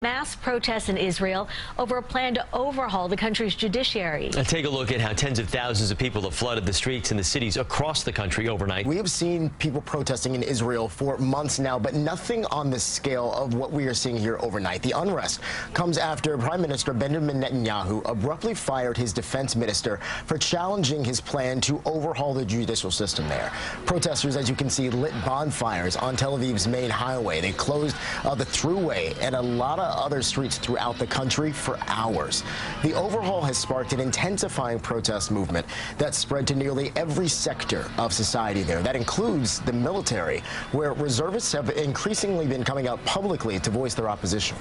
Mass protests in Israel over a plan to overhaul the country's judiciary. Take a look at how tens of thousands of people have flooded the streets in the cities across the country overnight. We have seen people protesting in Israel for months now, but nothing on the scale of what we are seeing here overnight. The unrest comes after Prime Minister Benjamin Netanyahu abruptly fired his defense minister for challenging his plan to overhaul the judicial system there. Protesters, as you can see, lit bonfires on Tel Aviv's main highway. They closed the thruway and a lot of other streets throughout the country for hours. The overhaul has sparked an intensifying protest movement that spread to nearly every sector of society there. That includes the military, where reservists have increasingly been coming out publicly to voice their opposition.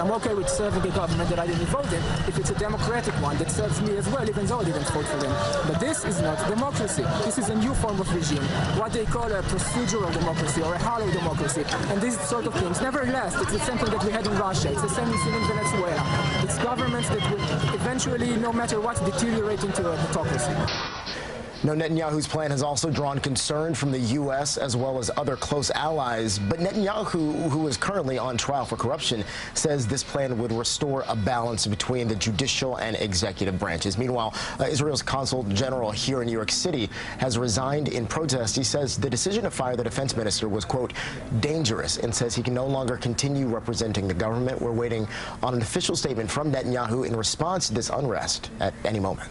I'm okay with serving a government that I didn't vote in if it's a democratic one that serves me as well, even though I didn't vote for them. But this is not democracy. This is a new form of regime, what they call a procedural democracy or a hollow democracy. And these sort of things never last. It's the same thing that we had in Russia. It's the same we see in Venezuela. It's governments that will eventually, no matter what, deteriorate into a autocracy. Now, Netanyahu's plan has also drawn concern from the U.S. as well as other close allies. But Netanyahu, who is currently on trial for corruption, says this plan would restore a balance between the judicial and executive branches. Meanwhile, Israel's consul general here in New York City has resigned in protest. He says the decision to fire the defense minister was, quote, dangerous, and says he can no longer continue representing the government. We're waiting on an official statement from Netanyahu in response to this unrest at any moment.